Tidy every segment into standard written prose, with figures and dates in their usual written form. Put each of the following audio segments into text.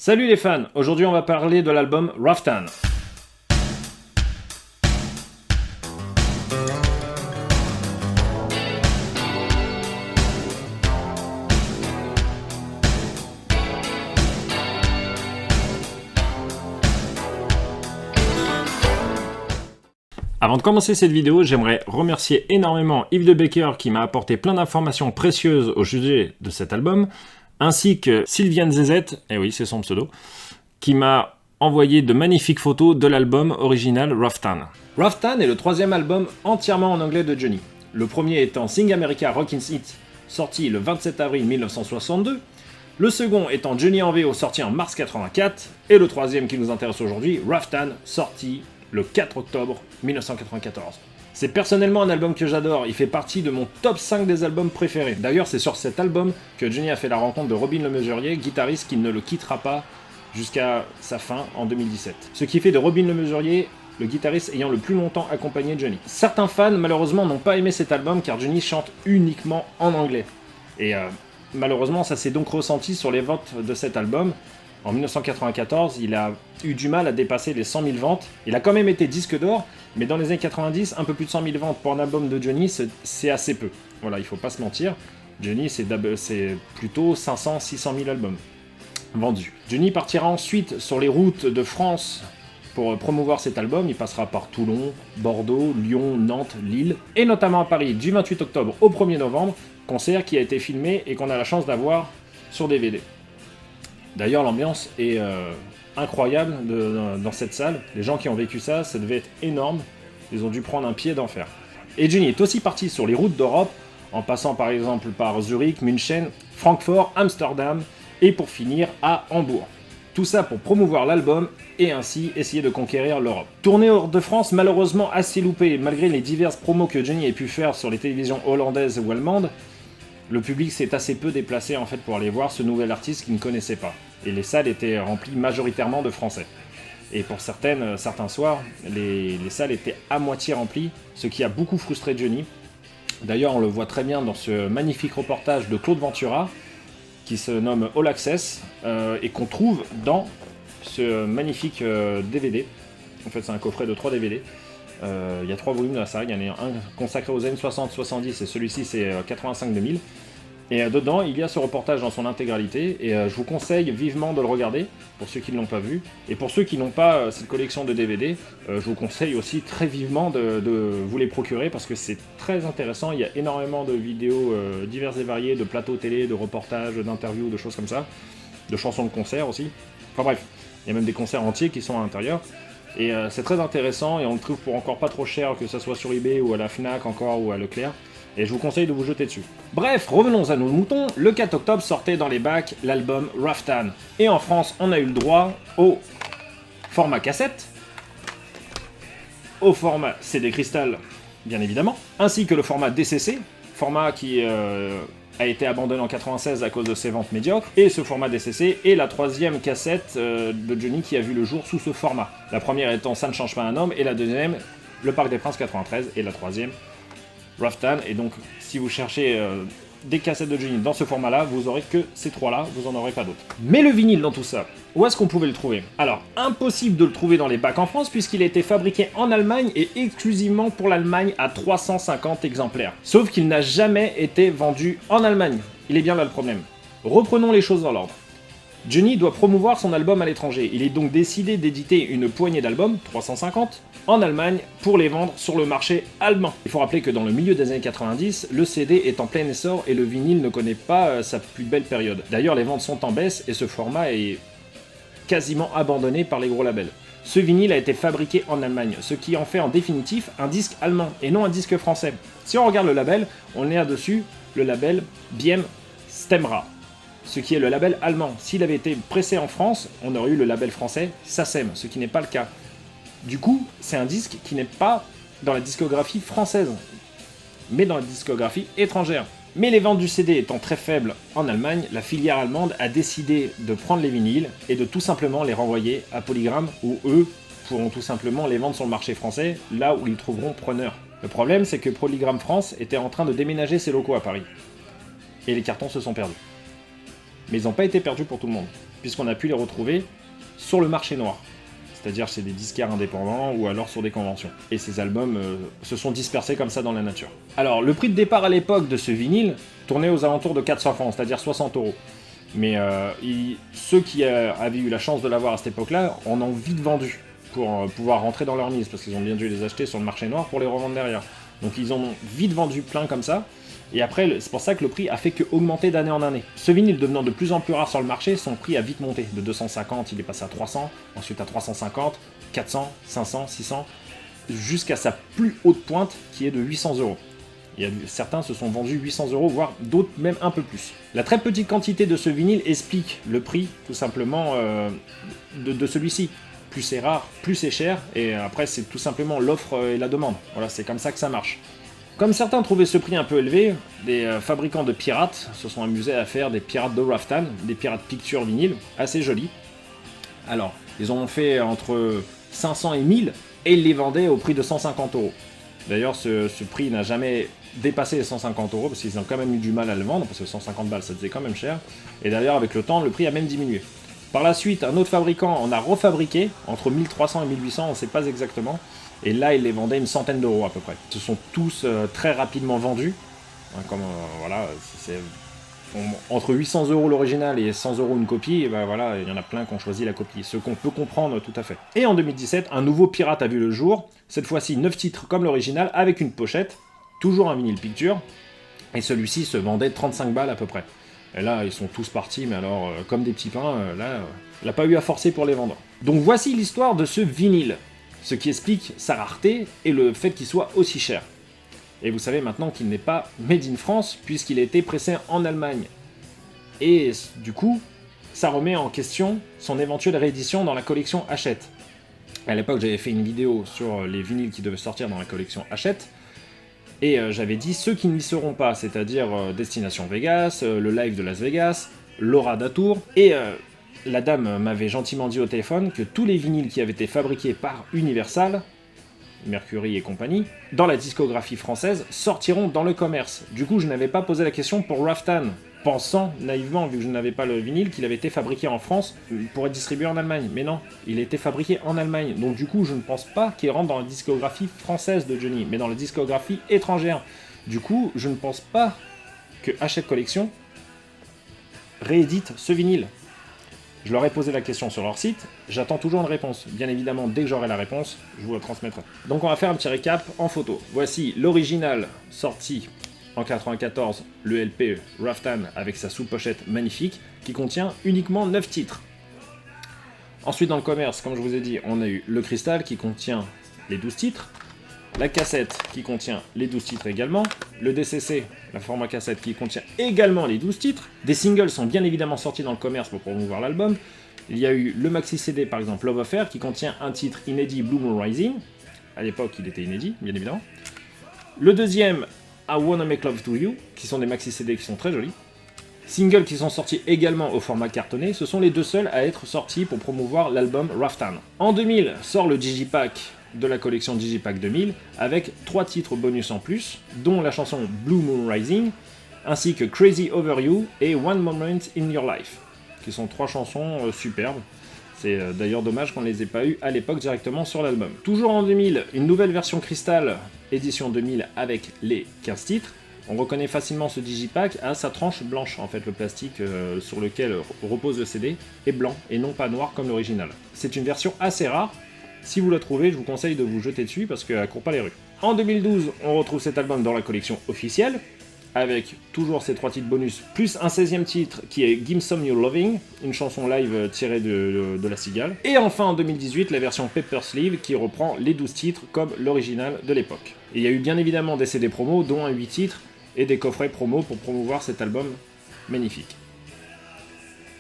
Salut les fans, aujourd'hui on va parler de l'album Raftan. Avant de commencer cette vidéo, j'aimerais remercier énormément Yves de Becker qui m'a apporté plein d'informations précieuses au sujet de cet album, ainsi que Sylviane Zezet, et oui c'est son pseudo, qui m'a envoyé de magnifiques photos de l'album original Raftan. Raftan est le troisième album entièrement en anglais de Johnny. Le premier étant Sing America Rockin' It, sorti le 27 avril 1962, le second étant Johnny en VO, sorti en mars 84, et le troisième qui nous intéresse aujourd'hui, Raftan, sorti le 4 octobre 1994. C'est personnellement un album que j'adore, il fait partie de mon top 5 des albums préférés. D'ailleurs, c'est sur cet album que Johnny a fait la rencontre de Robin Le Mesurier, guitariste qui ne le quittera pas jusqu'à sa fin en 2017. Ce qui fait de Robin Le Mesurier le guitariste ayant le plus longtemps accompagné Johnny. Certains fans, malheureusement, n'ont pas aimé cet album car Johnny chante uniquement en anglais. Et malheureusement, ça s'est donc ressenti sur les ventes de cet album. En 1994, il a eu du mal à dépasser les 100 000 ventes. Il a quand même été disque d'or, mais dans les années 90, un peu plus de 100 000 ventes pour un album de Johnny, c'est assez peu. Voilà, il faut pas se mentir. Johnny, c'est plutôt 500-600 000 albums vendus. Johnny partira ensuite sur les routes de France pour promouvoir cet album. Il passera par Toulon, Bordeaux, Lyon, Nantes, Lille, et notamment à Paris du 28 octobre au 1er novembre, concert qui a été filmé et qu'on a la chance d'avoir sur DVD. D'ailleurs, l'ambiance est incroyable dans cette salle. Les gens qui ont vécu ça, ça devait être énorme. Ils ont dû prendre un pied d'enfer. Et Johnny est aussi parti sur les routes d'Europe, en passant par exemple par Zurich, München, Francfort, Amsterdam, et pour finir à Hambourg. Tout ça pour promouvoir l'album et ainsi essayer de conquérir l'Europe. Tournée hors de France, malheureusement assez loupée, malgré les diverses promos que Johnny ait pu faire sur les télévisions hollandaises ou allemandes. Le public s'est assez peu déplacé en fait pour aller voir ce nouvel artiste qu'il ne connaissait pas. Et les salles étaient remplies majoritairement de Français. Et pour certains soirs, les salles étaient à moitié remplies, ce qui a beaucoup frustré Johnny. D'ailleurs, on le voit très bien dans ce magnifique reportage de Claude Ventura, qui se nomme All Access, et qu'on trouve dans ce magnifique DVD. En fait, c'est un coffret de 3 DVD. Il y a 3 volumes dans la saga, il y en a un consacré aux années 60-70 et celui-ci c'est 85-2000. Et dedans, il y a ce reportage dans son intégralité et je vous conseille vivement de le regarder pour ceux qui ne l'ont pas vu. Et pour ceux qui n'ont pas cette collection de DVD, je vous conseille aussi très vivement de vous les procurer parce que c'est très intéressant. Il y a énormément de vidéos diverses et variées, de plateaux télé, de reportages, d'interviews, de choses comme ça, de chansons de concert aussi. Enfin bref, il y a même des concerts entiers qui sont à l'intérieur. Et c'est très intéressant et on le trouve pour encore pas trop cher, que ce soit sur eBay ou à la Fnac encore ou à Leclerc. Et je vous conseille de vous jeter dessus. Bref, revenons à nos moutons. Le 4 octobre sortait dans les bacs l'album Raftan. Et en France, on a eu le droit au format cassette, au format CD cristal, bien évidemment, ainsi que le format DCC, format qui a été abandonné en 96 à cause de ses ventes médiocres, et ce format DCC est la troisième cassette de Johnny qui a vu le jour sous ce format. La première étant Ça ne change pas un homme, et la deuxième, Le Parc des Princes 93, et la troisième, Raftan. Et donc, si vous cherchez des cassettes de Johnny dans ce format-là, vous aurez que ces 3-là, vous en aurez pas d'autres. Mais le vinyle dans tout ça, où est-ce qu'on pouvait le trouver? Alors, impossible de le trouver dans les bacs en France, puisqu'il a été fabriqué en Allemagne et exclusivement pour l'Allemagne à 350 exemplaires. Sauf qu'il n'a jamais été vendu en Allemagne. Il est bien là le problème. Reprenons les choses dans l'ordre. Johnny doit promouvoir son album à l'étranger. Il est donc décidé d'éditer une poignée d'albums, 350, en Allemagne pour les vendre sur le marché allemand. Il faut rappeler que dans le milieu des années 90, le CD est en plein essor et le vinyle ne connaît pas sa plus belle période. D'ailleurs, les ventes sont en baisse et ce format est quasiment abandonné par les gros labels. Ce vinyle a été fabriqué en Allemagne, ce qui en fait en définitif un disque allemand et non un disque français. Si on regarde le label, on est dessus le label Biem Stemra, ce qui est le label allemand. S'il avait été pressé en France, on aurait eu le label français SACEM, ce qui n'est pas le cas. Du coup, c'est un disque qui n'est pas dans la discographie française, mais dans la discographie étrangère. Mais les ventes du CD étant très faibles en Allemagne, la filière allemande a décidé de prendre les vinyles et de tout simplement les renvoyer à Polygram, où eux pourront tout simplement les vendre sur le marché français, là où ils trouveront preneurs. Le problème, c'est que Polygram France était en train de déménager ses locaux à Paris. Et les cartons se sont perdus. Mais ils n'ont pas été perdus pour tout le monde. puisqu'on a pu les retrouver sur le marché noir. C'est-à-dire chez des disquaires indépendants ou alors sur des conventions. Et ces albums se sont dispersés comme ça dans la nature. Alors, le prix de départ à l'époque de ce vinyle tournait aux alentours de 400 francs, c'est-à-dire 60 €. Mais ceux qui avaient eu la chance de l'avoir à cette époque-là en ont vite vendu pour pouvoir rentrer dans leur mise, parce qu'ils ont bien dû les acheter sur le marché noir pour les revendre derrière. Donc ils en ont vite vendu plein comme ça, et après c'est pour ça que le prix a fait que augmenter d'année en année. Ce vinyle devenant de plus en plus rare sur le marché, son prix a vite monté. De 250, il est passé à 300, ensuite à 350, 400, 500, 600, jusqu'à sa plus haute pointe qui est de 800 €. Certains se sont vendus 800 €, voire d'autres même un peu plus. La très petite quantité de ce vinyle explique le prix, tout simplement, de celui-ci. Plus c'est rare, plus c'est cher, et après c'est tout simplement l'offre et la demande. Voilà, c'est comme ça que ça marche. Comme certains trouvaient ce prix un peu élevé, des fabricants de pirates se sont amusés à faire des pirates de Raftan, des pirates picture vinyle, assez jolis. Alors, ils en ont fait entre 500 et 1000, et ils les vendaient au prix de 150 €. D'ailleurs, ce prix n'a jamais dépassé les 150 €, parce qu'ils ont quand même eu du mal à le vendre, parce que 150 balles, ça faisait quand même cher. Et d'ailleurs, avec le temps, le prix a même diminué. Par la suite, un autre fabricant en a refabriqué, entre 1300 et 1800, on ne sait pas exactement. Et là, il les vendait une centaine d'euros à peu près. Ce sont tous très rapidement vendus. Voilà, entre 800 € l'original et 100 € une copie, et ben voilà, il y en a plein qui ont choisi la copie, ce qu'on peut comprendre tout à fait. Et en 2017, un nouveau pirate a vu le jour, cette fois-ci 9 titres comme l'original, avec une pochette, toujours un vinyle picture, et celui-ci se vendait 35 balles à peu près. Et là, ils sont tous partis, mais alors, comme des petits pains, là, il n'a pas eu à forcer pour les vendre. Donc voici l'histoire de ce vinyle, ce qui explique sa rareté et le fait qu'il soit aussi cher. Et vous savez maintenant qu'il n'est pas made in France, puisqu'il a été pressé en Allemagne. Et du coup, ça remet en question son éventuelle réédition dans la collection Hachette. À l'époque, j'avais fait une vidéo sur les vinyles qui devaient sortir dans la collection Hachette, et j'avais dit ceux qui n'y seront pas, c'est-à-dire Destination Vegas, le live de Las Vegas, Laura d'Atour, et la dame m'avait gentiment dit au téléphone que tous les vinyles qui avaient été fabriqués par Universal, Mercury et compagnie, dans la discographie française, sortiront dans le commerce. Du coup, je n'avais pas posé la question pour Raftan, pensant naïvement, vu que je n'avais pas le vinyle, qu'il avait été fabriqué en France pour être distribué en Allemagne. Mais non, il a été fabriqué en Allemagne. Donc du coup, je ne pense pas qu'il rentre dans la discographie française de Johnny, mais dans la discographie étrangère. Du coup, je ne pense pas que Hachette Collection réédite ce vinyle. Je leur ai posé la question sur leur site, j'attends toujours une réponse. Bien évidemment, dès que j'aurai la réponse, je vous la transmettrai. Donc on va faire un petit récap en photo. Voici l'original sorti en 94, le LP Raftan avec sa sous-pochette magnifique, qui contient uniquement 9 titres. Ensuite dans le commerce, comme je vous ai dit, on a eu le cristal qui contient les 12 titres, la cassette qui contient les 12 titres également, le DCC, la format cassette qui contient également les 12 titres, des singles sont bien évidemment sortis dans le commerce pour promouvoir l'album, il y a eu le maxi CD par exemple Love Affair qui contient un titre inédit Blue Moon Rising, à l'époque il était inédit bien évidemment, le deuxième I Wanna Make Love to You, qui sont des maxi CD qui sont très jolis, singles qui sont sortis également au format cartonné, ce sont les deux seuls à être sortis pour promouvoir l'album Raftan. En 2000 sort le Digipack de la collection Digipack 2000, avec 3 titres bonus en plus, dont la chanson Blue Moon Rising, ainsi que Crazy Over You et One Moment in Your Life, qui sont 3 chansons superbes. C'est d'ailleurs dommage qu'on ne les ait pas eues à l'époque directement sur l'album. Toujours en 2000, une nouvelle version Crystal, édition 2000 avec les 15 titres. On reconnaît facilement ce Digipack à sa tranche blanche, en fait le plastique sur lequel repose le CD est blanc et non pas noir comme l'original. C'est une version assez rare. Si vous la trouvez, je vous conseille de vous jeter dessus parce qu'elle court pas les rues. En 2012, on retrouve cet album dans la collection officielle, avec toujours ces 3 titres bonus, plus un 16e titre qui est Give Some Your Loving, une chanson live tirée de La Cigale. Et enfin en 2018, la version Paper Sleeve qui reprend les 12 titres comme l'original de l'époque. Et il y a eu bien évidemment des CD promos, dont un 8 titres, et des coffrets promos pour promouvoir cet album magnifique.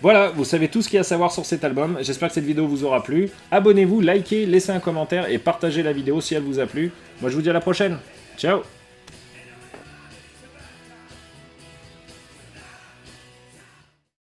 Voilà, vous savez tout ce qu'il y a à savoir sur cet album, j'espère que cette vidéo vous aura plu. Abonnez-vous, likez, laissez un commentaire et partagez la vidéo si elle vous a plu. Moi je vous dis à la prochaine, ciao!